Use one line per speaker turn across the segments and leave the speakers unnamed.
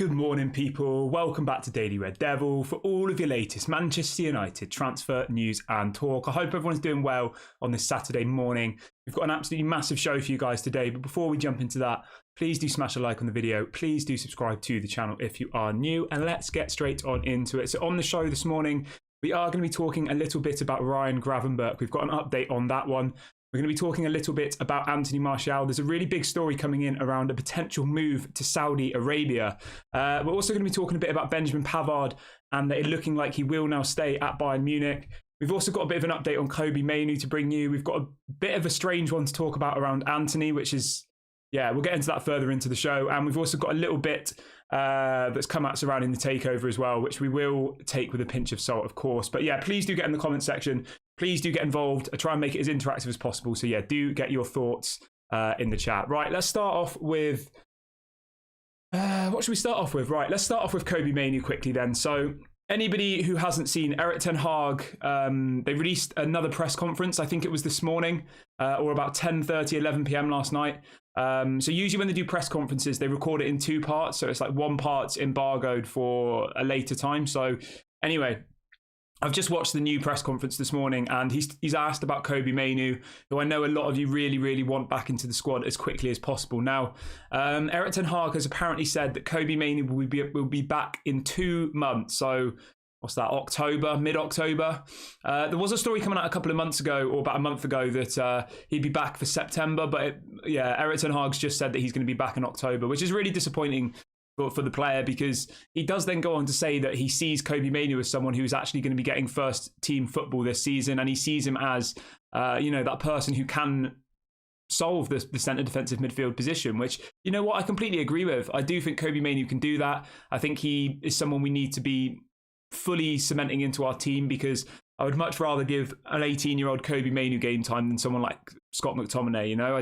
Good morning, people. Welcome back to Daily Red Devil for all of your latest Manchester United transfer news and talk. I hope everyone's doing well on this Saturday morning. We've got an absolutely massive show for you guys today, but before we jump into that, please do smash a like on the video. Please do subscribe to the channel if you are new, and let's get straight on into it. So on the show this morning, we are going to be talking a little bit about Ryan Gravenberch. We've got an update on that one. We're going to be talking a little bit about Anthony Martial. There's a really big story coming in around a potential move to Saudi Arabia. We're also going to be talking a bit about Benjamin Pavard and that it's looking like he will now stay at Bayern Munich. We've also got a bit of an update on Kobbie Mainoo to bring you. We've got a bit of a strange one to talk about around Anthony, which is, yeah, we'll get into that further into the show. And we've also got a little bit that's come out surrounding the takeover as well, which we will take with a pinch of salt, of course. But yeah, please do get in the comment section. Please do get involved. I try and make it as interactive as possible. So yeah, do get your thoughts in the chat. Right, let's start off with... what should we start off with? Right, let's start off with Kobbie Mainoo quickly then. So anybody who hasn't seen Erik ten Hag, they released another press conference. I think it was this morning or about 10:30, 11 p.m. last night. So usually when they do press conferences, they record it in two parts. So it's like one part's embargoed for a later time. So anyway, I've just watched the new press conference this morning, and he's asked about Kobbie Mainoo, who I know a lot of you really want back into the squad as quickly as possible. Now, Erik ten Hag has apparently said that Kobbie Mainoo will be back in 2 months. So what's that, October, mid-October? There was a story coming out a couple of months ago, or about a month ago, that he'd be back for September. But Erik ten Hag's just said that he's going to be back in October, which is really disappointing for the player, because he does then go on to say that he sees Kobbie Mainoo as someone who's actually going to be getting first team football this season, and he sees him as that person who can solve the centre defensive midfield position, which, you know what, I completely agree with. I do think Kobbie Mainoo can do that. I think he is someone we need to be fully cementing into our team, because I would much rather give an 18-year-old Kobbie Mainoo game time than someone like Scott McTominay. You know,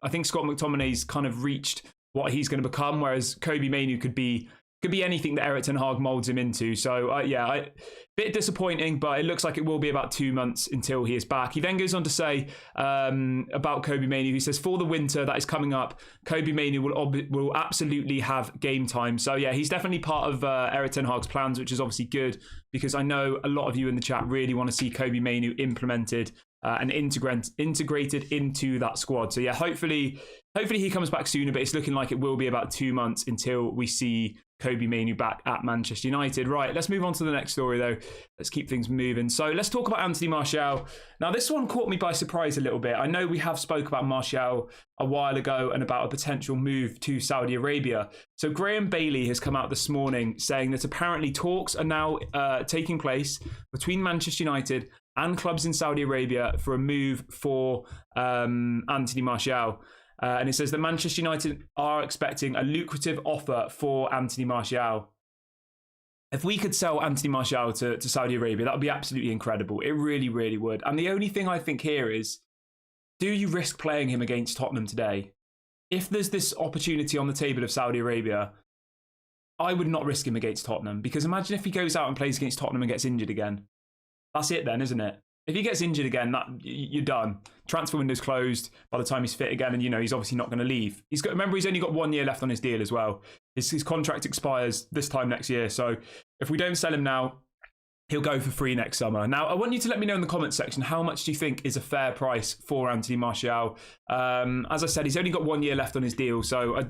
I think Scott McTominay's kind of reached what he's going to become, whereas Kobbie Mainoo could be anything that Erik ten Hag molds him into. So bit disappointing, but it looks like it will be about 2 months until he is back. He then goes on to say about Kobbie Mainoo, he says, for the winter that is coming up, Kobbie Mainoo will absolutely have game time. So yeah, he's definitely part of Erik ten Hag's plans, which is obviously good, because I know a lot of you in the chat really want to see Kobbie Mainoo implemented and integrated into that squad. So yeah, hopefully he comes back sooner, but it's looking like it will be about 2 months until we see Kobbie Mainoo back at Manchester United. Right, let's move on to the next story though. Let's keep things moving. So let's talk about Anthony Martial. Now this one caught me by surprise a little bit. I know we have spoke about Martial a while ago and about a potential move to Saudi Arabia. So Graham Bailey has come out this morning saying that apparently talks are now taking place between Manchester United and clubs in Saudi Arabia for a move for Anthony Martial. And it says that Manchester United are expecting a lucrative offer for Anthony Martial. If we could sell Anthony Martial to Saudi Arabia, that would be absolutely incredible. It really would. And the only thing I think here is, do you risk playing him against Tottenham today? If there's this opportunity on the table of Saudi Arabia, I would not risk him against Tottenham, because imagine if he goes out and plays against Tottenham and gets injured again. That's it then, isn't it? If he gets injured again, you're done. Transfer window's closed by the time he's fit again, and he's obviously not going to leave. Remember, he's only got 1 year left on his deal as well. His contract expires this time next year, so if we don't sell him now, he'll go for free next summer. Now, I want you to let me know in the comments section, how much do you think is a fair price for Anthony Martial? As I said, he's only got 1 year left on his deal, so I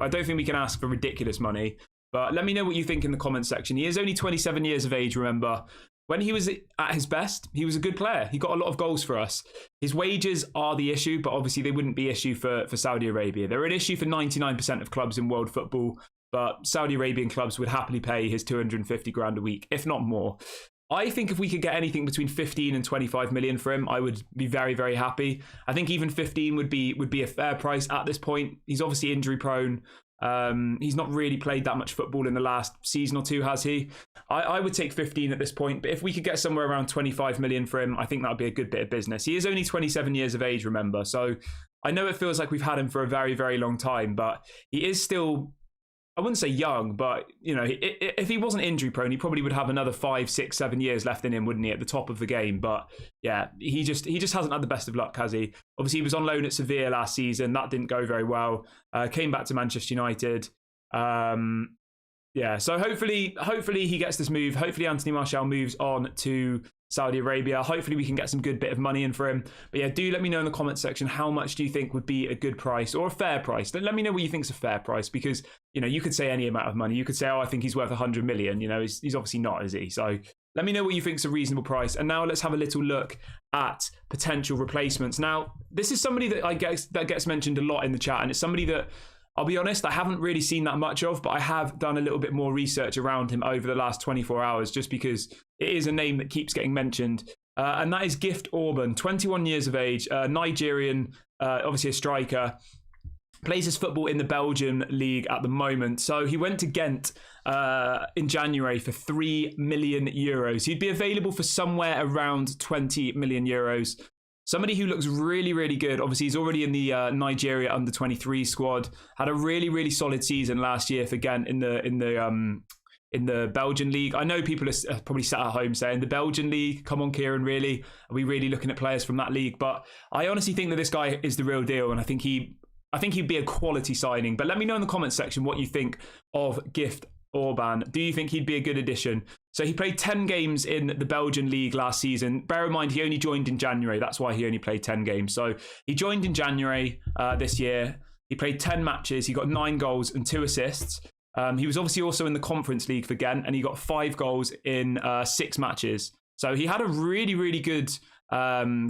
don't think we can ask for ridiculous money. But let me know what you think in the comments section. He is only 27 years of age, remember. When he was at his best, he was a good player. He got a lot of goals for us. His wages are the issue, but obviously they wouldn't be an issue for Saudi Arabia. They're an issue for 99% of clubs in world football, but Saudi Arabian clubs would happily pay his 250 grand a week, if not more. I think if we could get anything between 15 and 25 million for him, I would be very happy. I think even 15 would be a fair price at this point. He's obviously injury prone. He's not really played that much football in the last season or two, has he? I would take 15 at this point, but if we could get somewhere around 25 million for him, I think that would be a good bit of business. He is only 27 years of age, remember, so I know it feels like we've had him for a very long time, but he is still, I wouldn't say young, but if he wasn't injury prone, he probably would have another 5, 6, 7 years left in him, wouldn't he, at the top of the game? But yeah, he just hasn't had the best of luck, has he? Obviously, he was on loan at Sevilla last season. That didn't go very well. Came back to Manchester United. Yeah, so hopefully he gets this move. Hopefully Anthony Martial moves on to Saudi Arabia. Hopefully we can get some good bit of money in for him. But yeah, do let me know in the comment section how much do you think would be a good price or a fair price. Let me know what you think is a fair price, because you could say any amount of money. You could say, oh, I think he's worth 100 million. He's obviously not, is he? So let me know what you think is a reasonable price. And now let's have a little look at potential replacements. Now, this is somebody that gets mentioned a lot in the chat, and it's somebody that, I'll be honest, I haven't really seen that much of, but I have done a little bit more research around him over the last 24 hours, just because it is a name that keeps getting mentioned. And that is Gift Orban, 21 years of age, Nigerian, obviously a striker, plays his football in the Belgian league at the moment. So he went to Ghent in January for 3 million euros. He'd be available for somewhere around 20 million euros. Somebody who looks really, really good. Obviously, he's already in the Nigeria under-23 squad. Had a really, really solid season last year for Ghent in the Belgian league. I know people are probably sat at home saying, the Belgian league, come on, Kieran, really? Are we really looking at players from that league? But I honestly think that this guy is the real deal, and I think he'd be a quality signing. But let me know in the comments section what you think of Gift Orban. Do you think he'd be a good addition? So he played 10 games in the Belgian league last season. Bear in mind, he only joined in January. That's why he only played 10 games. So he joined in January this year. He played 10 matches. He got 9 goals and 2 assists. He was obviously also in the Conference League for Ghent, and he got 5 goals in 6 matches. So he had a really, really good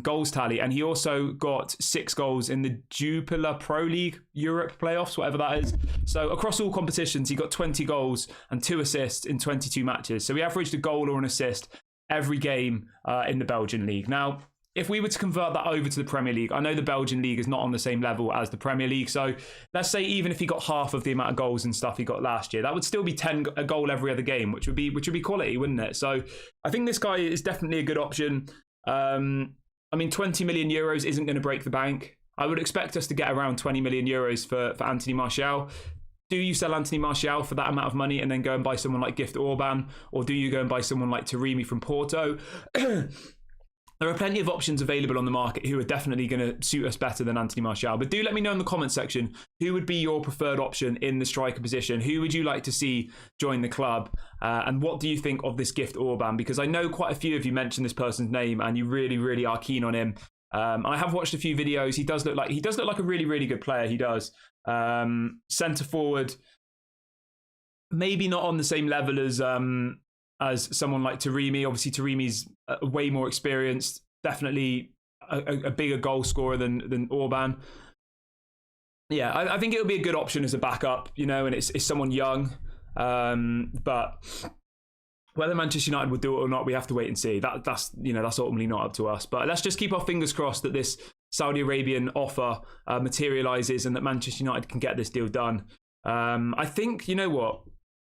goals tally, and he also got 6 goals in the Jupiler Pro League Europe playoffs, whatever that is. So across all competitions, he got 20 goals and 2 assists in 22 matches. So he averaged a goal or an assist every game in the Belgian league. Now, if we were to convert that over to the Premier League, I know the Belgian league is not on the same level as the Premier League. So let's say even if he got half of the amount of goals and stuff he got last year, that would still be a goal every other game, which would be quality, wouldn't it? So I think this guy is definitely a good option. 20 million euros isn't going to break the bank. I would expect us to get around 20 million euros for Anthony Martial. Do you sell Anthony Martial for that amount of money and then go and buy someone like Gift Orban? Or do you go and buy someone like Taremi from Porto? There are plenty of options available on the market who are definitely going to suit us better than Anthony Martial. But do let me know in the comment section, who would be your preferred option in the striker position? Who would you like to see join the club? And what do you think of this Gift Orban? Because I know quite a few of you mentioned this person's name and you really, really are keen on him. I have watched a few videos. He does look like a really, really good player. He does. Centre forward, maybe not on the same level as someone like Taremi. Obviously, Taremi's way more experienced, definitely a bigger goal scorer than Orban. Yeah, I think it would be a good option as a backup, and it's someone young. But whether Manchester United would do it or not, we have to wait and see. That's ultimately not up to us. But let's just keep our fingers crossed that this Saudi Arabian offer materialises and that Manchester United can get this deal done. I think,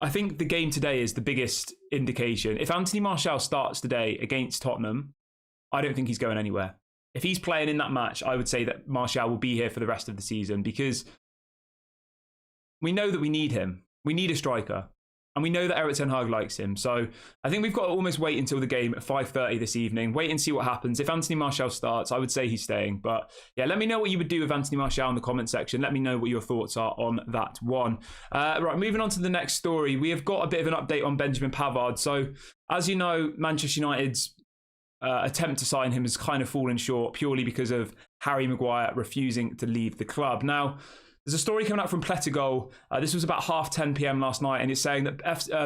I think the game today is the biggest indication. If Anthony Martial starts today against Tottenham, I don't think he's going anywhere. If he's playing in that match, I would say that Martial will be here for the rest of the season, because we know that we need him. We need a striker. And we know that Erik ten Hag likes him. So I think we've got to almost wait until the game at 5:30 this evening. Wait and see what happens. If Anthony Martial starts, I would say he's staying. But yeah, let me know what you would do with Anthony Martial in the comment section. Let me know what your thoughts are on that one. Right, moving on to the next story. We have got a bit of an update on Benjamin Pavard. So as you know, Manchester United's attempt to sign him has kind of fallen short purely because of Harry Maguire refusing to leave the club. Now, there's a story coming out from Plettergoal. This was about 10:30 p.m. last night, and it's saying that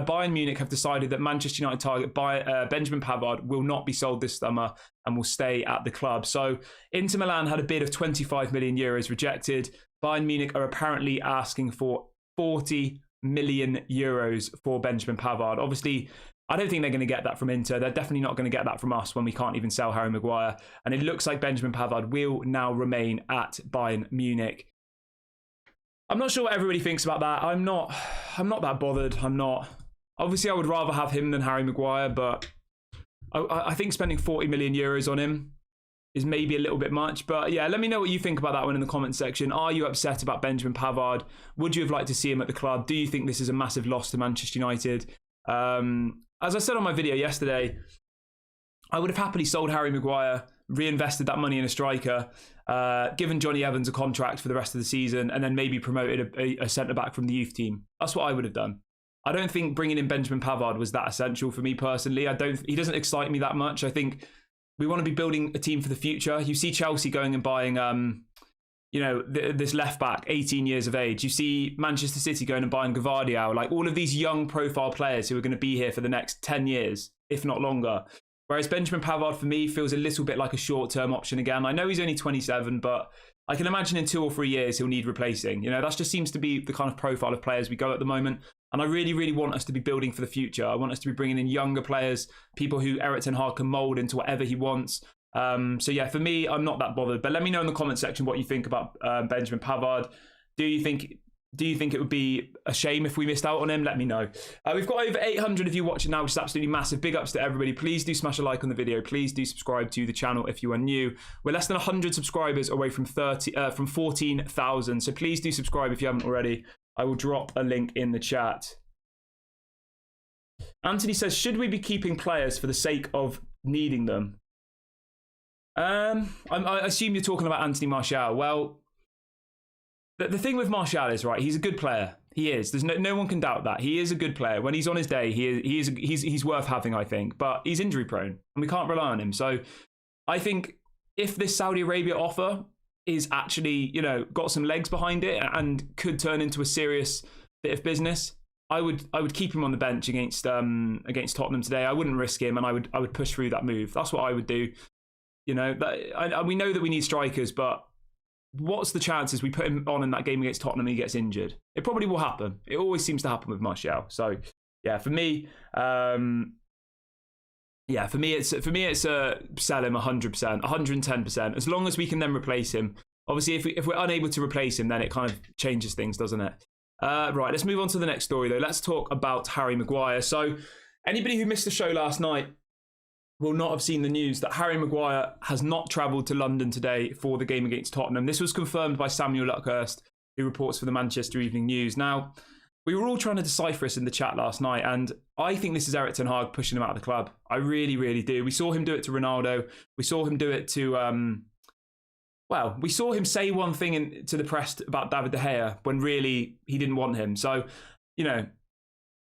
Bayern Munich have decided that Manchester United target Benjamin Pavard will not be sold this summer and will stay at the club. So Inter Milan had a bid of 25 million euros rejected. Bayern Munich are apparently asking for 40 million euros for Benjamin Pavard. Obviously, I don't think they're going to get that from Inter. They're definitely not going to get that from us when we can't even sell Harry Maguire. And it looks like Benjamin Pavard will now remain at Bayern Munich. I'm not sure what everybody thinks about that. I'm not that bothered. Obviously, I would rather have him than Harry Maguire, but I think spending 40 million euros on him is maybe a little bit much. But yeah, let me know what you think about that one in the comment section. Are you upset about Benjamin Pavard? Would you have liked to see him at the club? Do you think this is a massive loss to Manchester United? As I said on my video yesterday, I would have happily sold Harry Maguire, reinvested that money in a striker, given Johnny Evans a contract for the rest of the season, and then maybe promoted a centre-back from the youth team. That's what I would have done. I don't think bringing in Benjamin Pavard was that essential for me personally. He doesn't excite me that much. I think we want to be building a team for the future. You see Chelsea going and buying, this left back, 18 years of age. You see Manchester City going and buying Gavardiol, like all of these young profile players who are going to be here for the next 10 years, if not longer. Whereas Benjamin Pavard, for me, feels a little bit like a short-term option again. I know he's only 27, but I can imagine in 2 or 3 years he'll need replacing. That just seems to be the kind of profile of players we go at the moment. And I really, really want us to be building for the future. I want us to be bringing in younger players, people who Erik ten Hag can mould into whatever he wants. So yeah, for me, I'm not that bothered. But let me know in the comment section what you think about Benjamin Pavard. Do you think it would be a shame if we missed out on him? Let me know. We've got over 800 of you watching now, which is absolutely massive. Big ups to everybody. Please do smash a like on the video. Please do subscribe to the channel if you are new. We're less than 100 subscribers away from 14,000. So please do subscribe if you haven't already. I will drop a link in the chat. Anthony says, should we be keeping players for the sake of needing them? I assume you're talking about Anthony Martial. Well, the thing with Martial is, right, he's a good player. He is. There's no one can doubt that. He is a good player. When he's on his day, he's worth having, I think. But he's injury prone, and we can't rely on him. So I think if this Saudi Arabia offer is actually, got some legs behind it and could turn into a serious bit of business, I would keep him on the bench against Tottenham today. I wouldn't risk him, and I would push through that move. That's what I would do. We know that we need strikers, but what's the chances we put him on in that game against Tottenham and he gets injured? It probably will happen. It always seems to happen with Martial. So yeah, for me, it's sell him 100%, 110%. As long as we can then replace him. Obviously, if we're unable to replace him, then it kind of changes things, doesn't it? Right, let's move on to the next story though. Let's talk about Harry Maguire. So anybody who missed the show last night will not have seen the news that Harry Maguire has not travelled to London today for the game against Tottenham. This was confirmed by Samuel Luckhurst, who reports for the Manchester Evening News. Now, we were all trying to decipher this in the chat last night, and I think this is Erik ten Hag pushing him out of the club. I really, really do. We saw him do it to Ronaldo. We saw him do it to, we saw him say one thing to the press about David De Gea when really he didn't want him. So,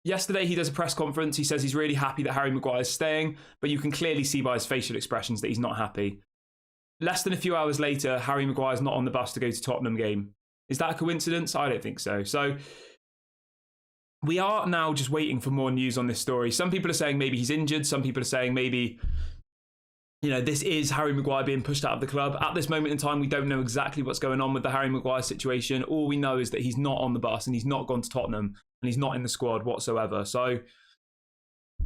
yesterday he does a press conference. He says he's really happy that Harry Maguire is staying, but you can clearly see by his facial expressions that he's not happy. Less than a few hours later, Harry Maguire's not on the bus to go to Tottenham game. Is that a coincidence? I don't think so. So we are now just waiting for more news on this story. Some people are saying maybe he's injured. Some people are saying maybe, this is Harry Maguire being pushed out of the club. At this moment in time, we don't know exactly what's going on with the Harry Maguire situation. All we know is that he's not on the bus and he's not gone to Tottenham and he's not in the squad whatsoever. So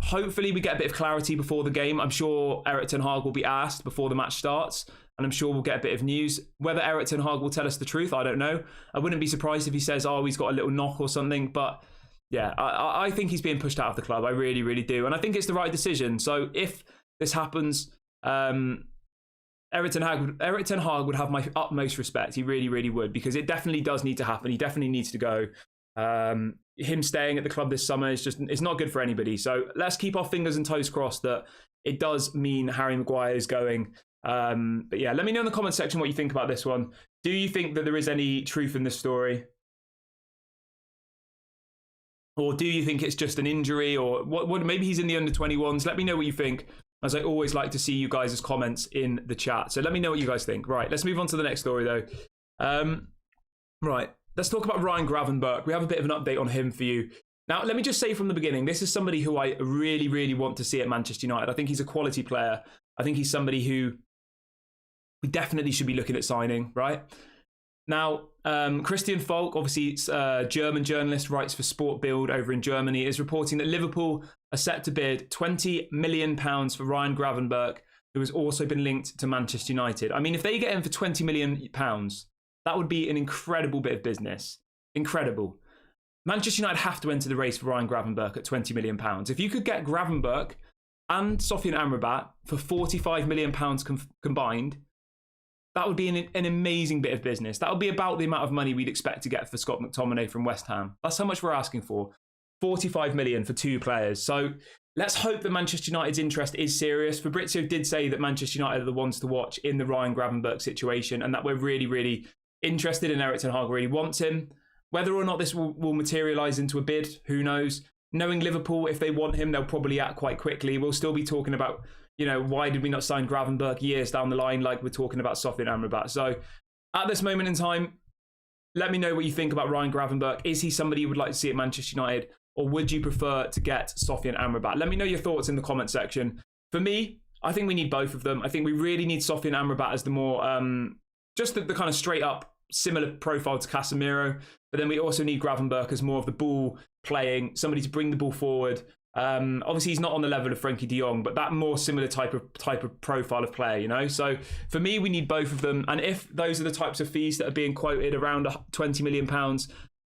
hopefully we get a bit of clarity before the game. I'm sure Erik ten Hag will be asked before the match starts, and I'm sure we'll get a bit of news. Whether Erik ten Hag will tell us the truth, I don't know. I wouldn't be surprised if he says, he's got a little knock or something. But yeah, I think he's being pushed out of the club. I really, really do. And I think it's the right decision. So if this happens, Erik ten Hag would have my utmost respect. He really, really would, because it definitely does need to happen. He definitely needs to go. Him staying at the club this summer it's not good for anybody. So let's keep our fingers and toes crossed that it does mean Harry Maguire is going. But yeah, let me know in the comment section what you think about this one. Do you think that there is any truth in this story? Or do you think it's just an injury? Or what? Maybe he's in the under-21s. Let me know what you think. As I always like to see you guys' comments in the chat. So let me know what you guys think. Right, let's move on to the next story though. Right, let's talk about Ryan Gravenberch. We have a bit of an update on him for you. Now, let me just say from the beginning, this is somebody who I really, really want to see at Manchester United. I think he's a quality player. I think he's somebody who we definitely should be looking at signing, right? Now, Christian Falk, obviously German journalist, writes for Sport Bild over in Germany, is reporting that Liverpool are set to bid £20 million for Ryan Gravenberch, who has also been linked to Manchester United. I mean, if they get him for £20 million, that would be an incredible bit of business. Incredible. Manchester United have to enter the race for Ryan Gravenberch at £20 million. If you could get Gravenberch and Sofian Amrabat for £45 million combined, that would be an amazing bit of business. That would be about the amount of money we'd expect to get for Scott McTominay from West Ham. That's how much we're asking for. 45 million for 2 players. So let's hope that Manchester United's interest is serious. Fabrizio did say that Manchester United are the ones to watch in the Ryan Gravenberch situation, and that we're really, really interested in. Erik ten Hag really wants him. Whether or not this will materialise into a bid, who knows? knowing Liverpool, if they want him, they'll probably act quite quickly. We'll still be talking about, why did we not sign Gravenberch years down the line, like we're talking about Sofyan Amrabat. So at this moment in time, let me know what you think about Ryan Gravenberch. Is he somebody you would like to see at Manchester United, or would you prefer to get Sofyan Amrabat? Let me know your thoughts in the comment section. For me, I think we need both of them. I think we really need Sofyan Amrabat as the more, just the kind of straight up similar profile to Casemiro. But then we also need Gravenberch as more of the ball playing, somebody to bring the ball forward. Obviously, he's not on the level of Frenkie de Jong, but that more similar type of profile of player, So for me, we need both of them. And if those are the types of fees that are being quoted around £20 million,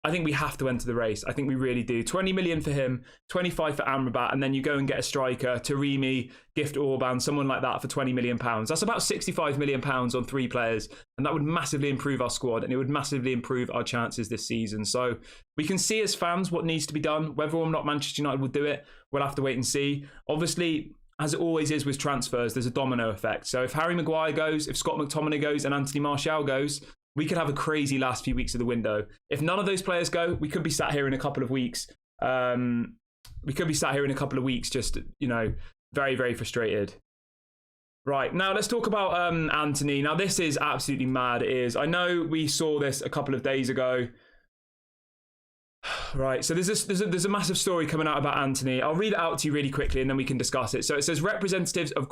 I think we have to enter the race. I think we really do. 20 million for him, 25 for Amrabat, and then you go and get a striker, Taremi, Gift Orban, someone like that for £20 million. That's about £65 million on 3 players, and that would massively improve our squad, and it would massively improve our chances this season. So we can see as fans what needs to be done. Whether or not Manchester United will do it, we'll have to wait and see. Obviously, as it always is with transfers, there's a domino effect. So if Harry Maguire goes, if Scott McTominay goes, and Anthony Martial goes, we could have a crazy last few weeks of the window. If none of those players go, we could be sat here in a couple of weeks. Just, very, very frustrated. Right, now let's talk about Antony. Now this is absolutely mad. I know we saw this a couple of days ago. Right, so there's a massive story coming out about Antony. I'll read it out to you really quickly and then we can discuss it. So it says representatives of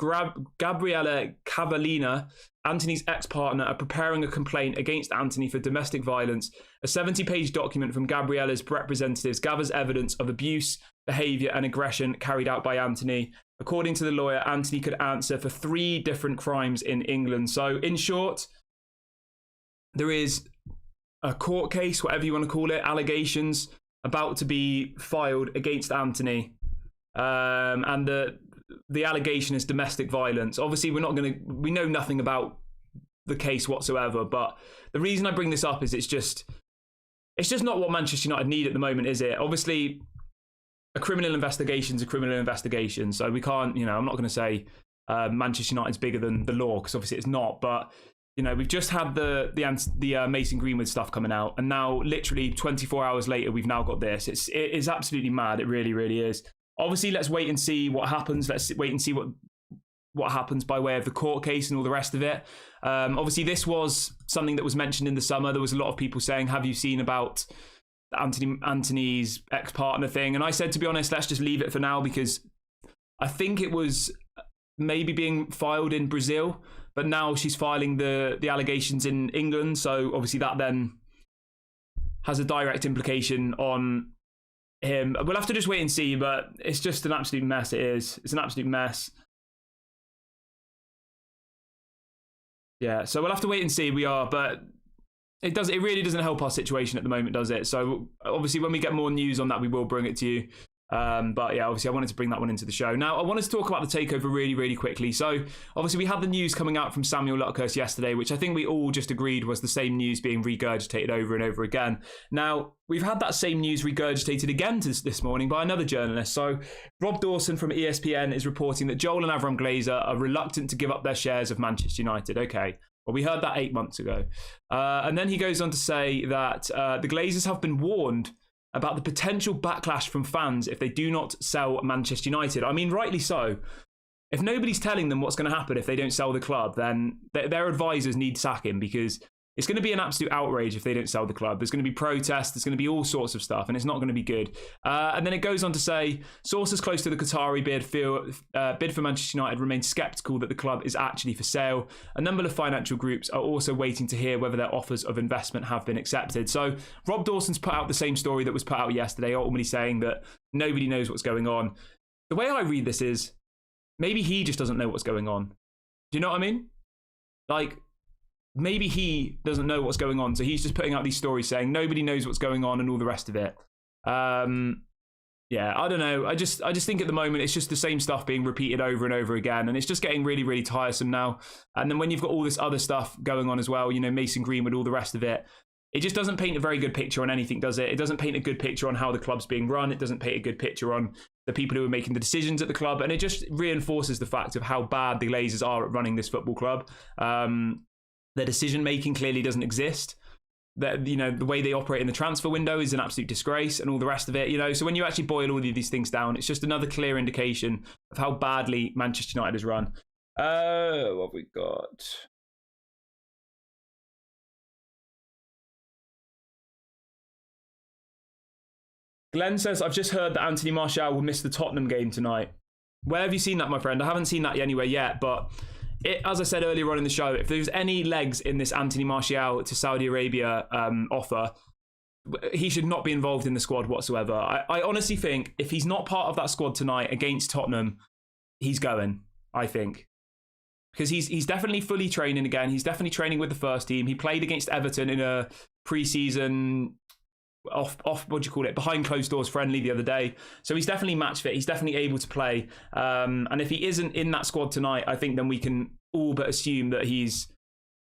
Gabriella Cavallina, Antony's ex-partner, are preparing a complaint against Antony for domestic violence. A 70-page document from Gabriella's representatives gathers evidence of abuse, behaviour and aggression carried out by Antony. According to the lawyer, Antony could answer for 3 different crimes in England. So in short, there is a court case, whatever you want to call it, allegations about to be filed against Antony. And the allegation is domestic violence. Obviously, we know nothing about the case whatsoever, but the reason I bring this up is it's just not what Manchester United need at the moment, is it? Obviously, a criminal investigation is a criminal investigation, so we can't, I'm not going to say Manchester United's bigger than the law, because obviously it's not, but we've just had the Mason Greenwood stuff coming out, and now literally 24 hours later, we've now got this. It is absolutely mad. It really, really is. Obviously, let's wait and see what happens. Let's wait and see what happens by way of the court case and all the rest of it. Obviously, this was something that was mentioned in the summer. There was a lot of people saying, have you seen about Antony's ex-partner thing? And I said, to be honest, let's just leave it for now, because I think it was maybe being filed in Brazil, but now she's filing the allegations in England. So obviously that then has a direct implication on him. We'll have to just wait and see, but it's just an absolute mess. It's an absolute mess. Yeah, so we'll have to wait and see. But it really doesn't help our situation at the moment, does it? So obviously when we get more news on that, we will bring it to you. But yeah, obviously I wanted to bring that one into the show. Now I wanted to talk about the takeover really, really quickly. So obviously we had the news coming out from Samuel Lutkers yesterday, which I think we all just agreed was the same news being regurgitated over and over again. Now we've had that same news regurgitated again this morning by another journalist. So Rob Dawson from ESPN is reporting that Joel and Avram Glazer are reluctant to give up their shares of Manchester United. Okay. Well, we heard that 8 months ago. And then he goes on to say that the Glazers have been warned about the potential backlash from fans if they do not sell Manchester United. I mean, rightly so. If nobody's telling them what's going to happen if they don't sell the club, then their advisors need sacking, because it's going to be an absolute outrage if they don't sell the club. There's going to be protests, there's going to be all sorts of stuff, and it's not going to be good. And then it goes on to say, sources close to the Qatari bid for Manchester United remain sceptical that the club is actually for sale. A number of financial groups are also waiting to hear whether their offers of investment have been accepted. So Rob Dawson's put out the same story that was put out yesterday, ultimately saying that nobody knows what's going on. The way I read this is, maybe he just doesn't know what's going on. Do you know what I mean? Like, maybe he doesn't know what's going on, so he's just putting out these stories saying nobody knows what's going on and all the rest of it. Yeah, I don't know. I just think at the moment it's just the same stuff being repeated over and over again, and it's just getting really, really tiresome now. And then when you've got all this other stuff going on as well, Mason Greenwood, all the rest of it, it just doesn't paint a very good picture on anything, does it? It doesn't paint a good picture on how the club's being run. It doesn't paint a good picture on the people who are making the decisions at the club, and it just reinforces the fact of how bad the Glazers are at running this football club. Their decision-making clearly doesn't exist. that, you know, the way they operate in the transfer window is an absolute disgrace and all the rest of it, you know. So when you actually boil all of these things down, it's just another clear indication of how badly Manchester United has run. What have we got? Glenn says, I've just heard that Anthony Martial will miss the Tottenham game tonight. Where have you seen that, my friend? I haven't seen that anywhere yet, but as I said earlier on in the show, if there's any legs in this Anthony Martial to Saudi Arabia offer, he should not be involved in the squad whatsoever. I honestly think if he's not part of that squad tonight against Tottenham, he's going, I think. Because he's definitely fully training again. He's definitely training with the first team. He played against Everton in a pre-season what do you call it, behind closed doors friendly the other day, so he's definitely match fit. He's definitely able to play, and if he isn't in that squad tonight, I think then we can all but assume that he's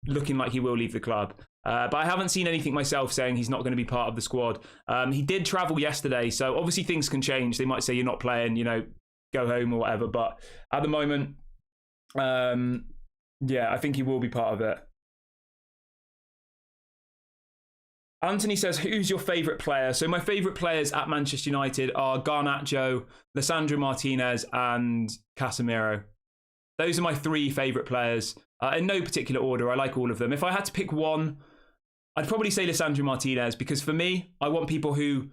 looking like he will leave the club, but I haven't seen anything myself saying he's not going to be part of the squad. He did travel yesterday, so obviously things can change. They might say you're not playing, you know, go home or whatever, but at the moment, yeah, I think he will be part of it. Anthony says, who's your favourite player? So my favourite players at Manchester United are Garnacho, Lisandro Martinez and Casemiro. Those are my three favourite players. In no particular order, I like all of them. If I had to pick one, I'd probably say Lisandro Martinez, because for me, I want people who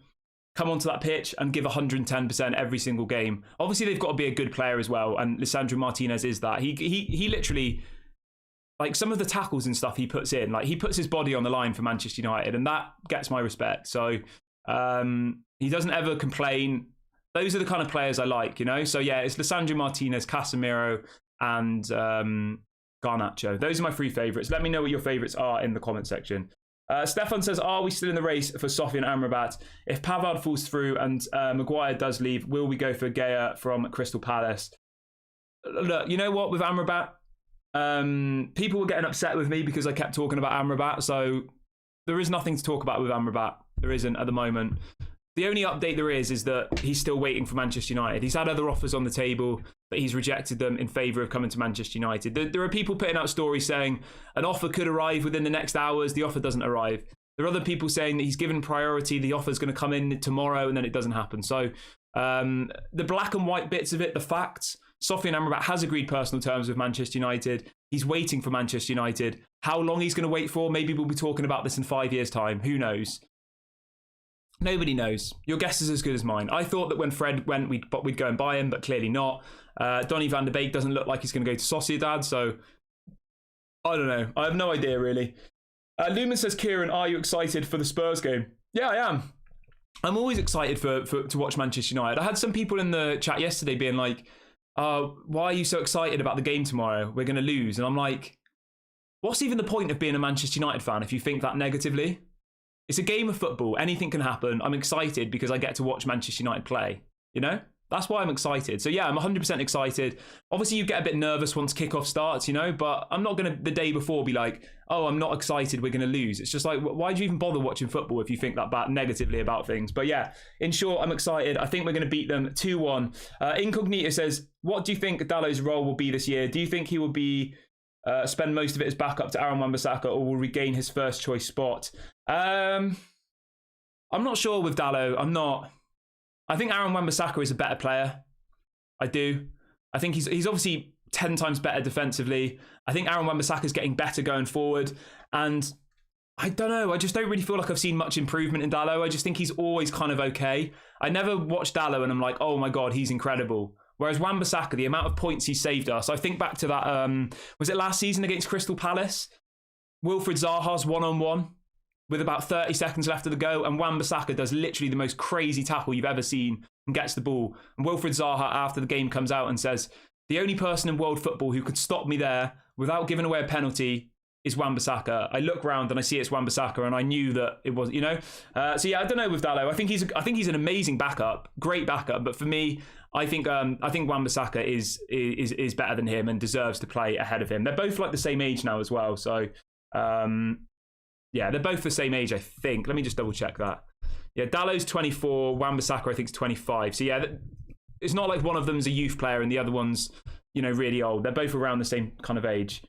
come onto that pitch and give 110% every single game. Obviously, they've got to be a good player as well, and Lisandro Martinez is that. He literally... like some of the tackles and stuff he puts in, like he puts his body on the line for Manchester United, and that gets my respect. So he doesn't ever complain. Those are the kind of players I like, you know. So yeah, it's Lisandro Martinez, Casemiro, and Garnacho. Those are my three favourites. Let me know what your favourites are in the comment section. Stefan says, are we still in the race for Sofian Amrabat? If Pavard falls through and Maguire does leave, will we go for Gea from Crystal Palace? Look, you know what, with Amrabat, people were getting upset with me because I kept talking about Amrabat, so there is nothing to talk about with Amrabat. There isn't at the moment. The only update there is that he's still waiting for Manchester United. He's had other offers on the table, but he's rejected them in favour of coming to Manchester United. There are people putting out stories saying an offer could arrive within the next hours. The offer doesn't arrive. There are other people saying that he's given priority. The offer's going to come in tomorrow, and then it doesn't happen. So the black and white bits of it, the facts, Sofian Amrabat has agreed personal terms with Manchester United. He's waiting for Manchester United. How long he's going to wait for, maybe we'll be talking about this in 5 years' time. Who knows? Nobody knows. Your guess is as good as mine. I thought that when Fred went, we'd go and buy him, but clearly not. Donny van der Beek doesn't look like he's going to go to Sociedad, so I don't know. I have no idea, really. Lumen says, Kieran, are you excited for the Spurs game? Yeah, I am. I'm always excited to watch Manchester United. I had some people in the chat yesterday being like, why are you so excited about the game tomorrow? We're going to lose. And I'm like, what's even the point of being a Manchester United fan if you think that negatively? It's a game of football. Anything can happen. I'm excited because I get to watch Manchester United play. You know? That's why I'm excited. So yeah, I'm 100% excited. Obviously, you get a bit nervous once kickoff starts, you know, but I'm not going to the day before be like, oh, I'm not excited, we're going to lose. It's just like, why do you even bother watching football if you think that bad negatively about things? But yeah, in short, I'm excited. I think we're going to beat them 2-1. Incognito says, what do you think Dallow's role will be this year? Do you think he will be spend most of it as backup to Aaron Wan-Bissaka, or will regain his first choice spot? I'm not sure with Dallow. I think Aaron Wan-Bissaka is a better player. I do. I think he's obviously 10 times better defensively. I think Aaron Wan-Bissaka is getting better going forward. And I don't know. I just don't really feel like I've seen much improvement in Dallow. I just think he's always kind of okay. I never watch Dallow and I'm like, oh my God, he's incredible. Whereas Wan-Bissaka, the amount of points he saved us. I think back to that, was it last season against Crystal Palace? Wilfried Zaha's one-on-one with about 30 seconds left of the go, and Wan-Bissaka does literally the most crazy tackle you've ever seen and gets the ball. And Wilfried Zaha, after the game, comes out and says, the only person in world football who could stop me there without giving away a penalty is Wan-Bissaka. I look round and I see it's Wan-Bissaka, and I knew that it was, you know. So yeah, I don't know with Dallow. I think he's an amazing backup, great backup. But for me, I think Wan-Bissaka is better than him and deserves to play ahead of him. They're both like the same age now as well. So yeah, they're both the same age, I think. Let me just double check that. Yeah, Dallow's 24, Wan-Bissaka I think is 25. So yeah, it's not like one of them's a youth player and the other one's, you know, really old. They're both around the same kind of age.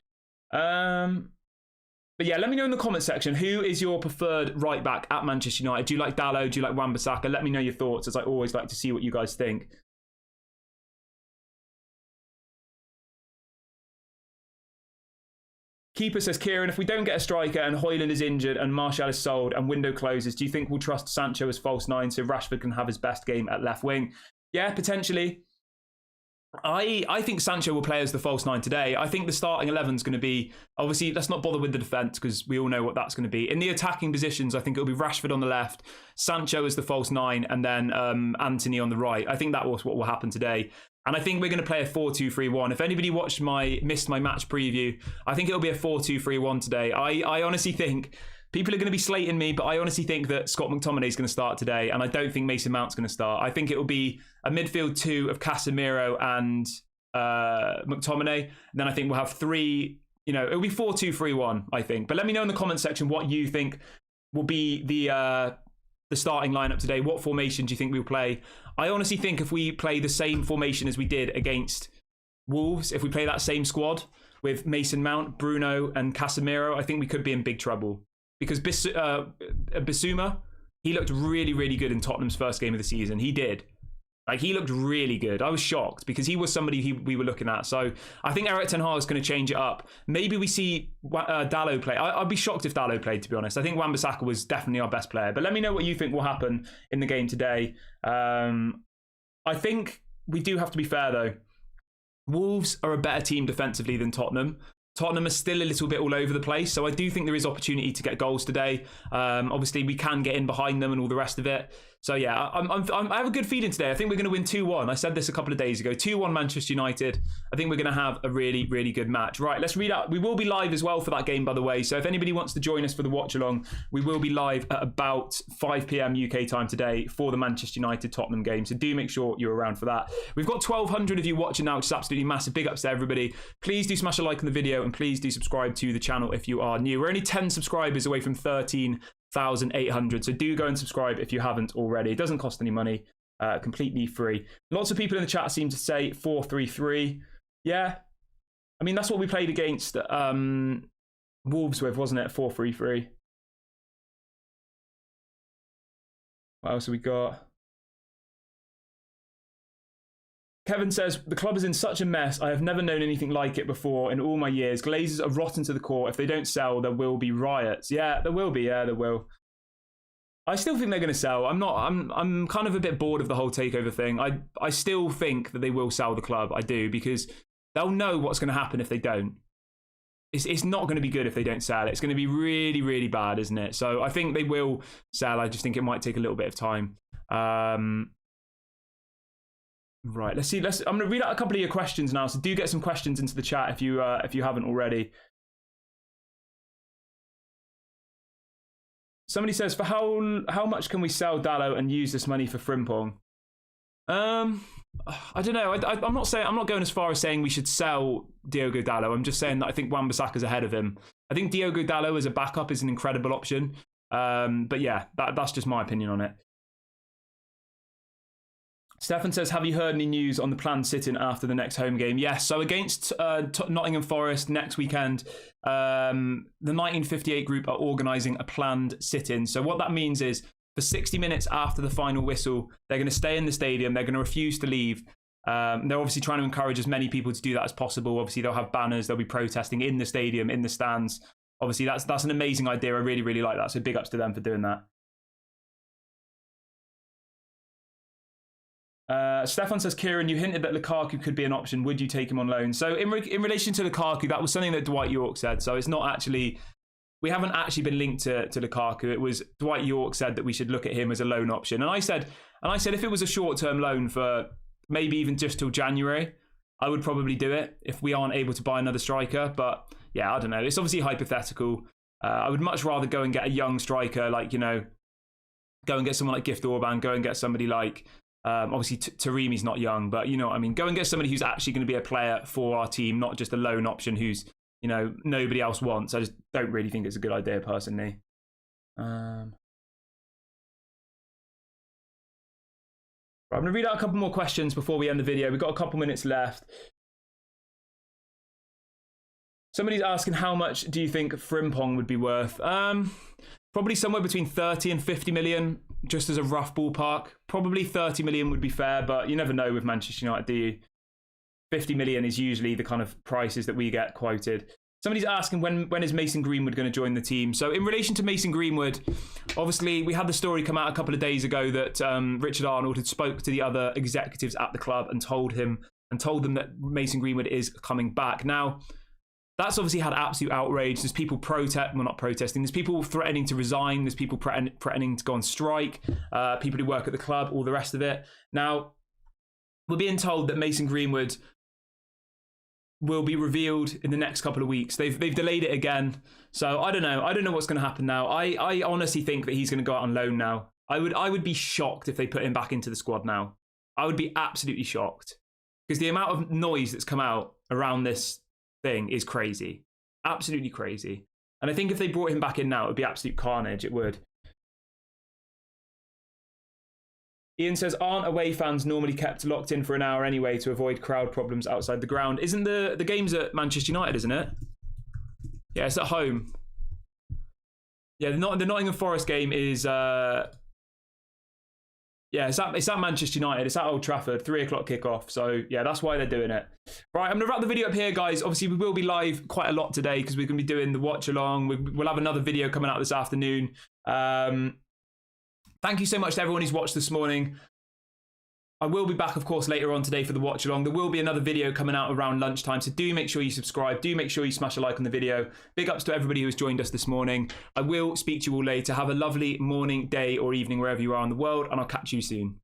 But yeah, let me know in the comment section, who is your preferred right back at Manchester United? Do you like Dalot? Do you like Wan-Bissaka? Let me know your thoughts, as I always like to see what you guys think. Keeper says, Kieran, if we don't get a striker and Højlund is injured and Martial is sold and window closes, do you think we'll trust Sancho as false nine so Rashford can have his best game at left wing? Yeah, potentially. I think Sancho will play as the false nine today. I think the starting 11 is going to be, obviously, let's not bother with the defence because we all know what that's going to be. In the attacking positions, I think it'll be Rashford on the left, Sancho as the false nine, and then Anthony on the right. I think that was what will happen today. And I think we're going to play a 4-2-3-1. If anybody missed my match preview, I think it'll be a 4-2-3-1 today. I honestly think people are going to be slating me, but I honestly think that Scott McTominay is going to start today, and I don't think Mason Mount's going to start. I think it will be a midfield two of Casemiro and McTominay. And then I think we'll have three, it'll be 4-2-3-1, I think. But let me know in the comment section what you think will be the starting lineup today. What formation do you think we'll play? I honestly think if we play the same formation as we did against Wolves, if we play that same squad with Mason Mount, Bruno and Casemiro, I think we could be in big trouble. Because Bissouma, he looked really, really good in Tottenham's first game of the season. He did. He looked really good. I was shocked because he was somebody we were looking at. So I think Erik ten Hag is going to change it up. Maybe we see Dalot play. I'd be shocked if Dalot played, to be honest. I think Wan-Bissaka was definitely our best player. But let me know what you think will happen in the game today. I think we do have to be fair, though. Wolves are a better team defensively than Tottenham. Tottenham are still a little bit all over the place, so I do think there is opportunity to get goals today. Obviously, we can get in behind them and all the rest of it. So yeah, I have a good feeling today. I think we're going to win 2-1. I said this a couple of days ago. 2-1 Manchester United. I think we're going to have a really, really good match. Right, let's read out. We will be live as well for that game, by the way. So if anybody wants to join us for the watch along, we will be live at about 5 p.m. UK time today for the Manchester United Tottenham game. So do make sure you're around for that. We've got 1,200 of you watching now, which is absolutely massive. Big ups to everybody. Please do smash a like on the video and please do subscribe to the channel if you are new. We're only 10 subscribers away from 13,800, so do go and subscribe if you haven't already. It doesn't cost any money, completely free. Lots of people in the chat seem to say 4-3-3. Yeah, I mean that's what we played against Wolves with, wasn't it? 4-3-3. What else have we got? Kevin says, the club is in such a mess. I have never known anything like it before in all my years. Glazers are rotten to the core. If they don't sell, there will be riots. Yeah, there will be. Yeah, there will. I still think they're going to sell. I'm kind of a bit bored of the whole takeover thing. I still think that they will sell the club. I do, because they'll know what's going to happen if they don't. It's not going to be good if they don't sell. It's going to be really, really bad, isn't it? So I think they will sell. I just think it might take a little bit of time. Right, let's see. I'm going to read out a couple of your questions now. So do get some questions into the chat if you haven't already. Somebody says, for how much can we sell Dalot and use this money for Frimpong? I don't know. I'm not going as far as saying we should sell Diogo Dalot. I'm just saying that I think Wan-Bissaka's ahead of him. I think Diogo Dalot as a backup is an incredible option. But yeah, that's just my opinion on it. Stefan says, have you heard any news on the planned sit-in after the next home game? Yes, so against Nottingham Forest next weekend, the 1958 group are organising a planned sit-in. So what that means is for 60 minutes after the final whistle, they're going to stay in the stadium. They're going to refuse to leave. They're obviously trying to encourage as many people to do that as possible. Obviously, they'll have banners. They'll be protesting in the stadium, in the stands. Obviously, that's an amazing idea. I really, really like that. So big ups to them for doing that. Stefan says, Kieran, you hinted that Lukaku could be an option. Would you take him on loan? So in relation to Lukaku, that was something that Dwight York said. So it's not actually, we haven't actually been linked to Lukaku. It was Dwight York said that we should look at him as a loan option. And I said if it was a short-term loan for maybe even just till January, I would probably do it if we aren't able to buy another striker. But yeah, I don't know. It's obviously hypothetical. I would much rather go and get a young striker, like, go and get someone like Gift Orban, go and get somebody like, obviously Taremi's not young, but you know what I mean. Go and get somebody who's actually going to be a player for our team, not just a loan option who's, nobody else wants. I just don't really think it's a good idea personally. I'm going to read out a couple more questions before we end the video. We've got a couple minutes left. Somebody's asking how much do you think Frimpong would be worth? Probably somewhere between 30 and 50 million, just as a rough ballpark. Probably 30 million would be fair, but you never know with Manchester United, do you? 50 million is usually the kind of prices that we get quoted. Somebody's asking when is Mason Greenwood going to join the team? So in relation to Mason Greenwood, obviously we had the story come out a couple of days ago that Richard Arnold had spoke to the other executives at the club and told them that Mason Greenwood is coming back. Now, that's obviously had absolute outrage. There's people not protesting. There's people threatening to resign. There's people threatening to go on strike. People who work at the club, all the rest of it. Now, we're being told that Mason Greenwood will be revealed in the next couple of weeks. They've delayed it again. So I don't know. I don't know what's going to happen now. I honestly think that he's going to go out on loan now. I would be shocked if they put him back into the squad now. I would be absolutely shocked. Because the amount of noise that's come out around this thing is crazy. Absolutely crazy. And I think if they brought him back in now, it would be absolute carnage. It would. Ian says, aren't away fans normally kept locked in for an hour anyway to avoid crowd problems outside the ground? Isn't the game's at Manchester United, isn't it? Yeah, it's at home. Yeah, the Nottingham Forest game is... Yeah, it's at Manchester United. It's at Old Trafford, 3 o'clock kickoff. So, yeah, that's why they're doing it. Right, I'm going to wrap the video up here, guys. Obviously, we will be live quite a lot today because we're going to be doing the watch-along. We'll have another video coming out this afternoon. Thank you so much to everyone who's watched this morning. I will be back, of course, later on today for the watch-along. There will be another video coming out around lunchtime, so do make sure you subscribe. Do make sure you smash a like on the video. Big ups to everybody who has joined us this morning. I will speak to you all later. Have a lovely morning, day, or evening, wherever you are in the world, and I'll catch you soon.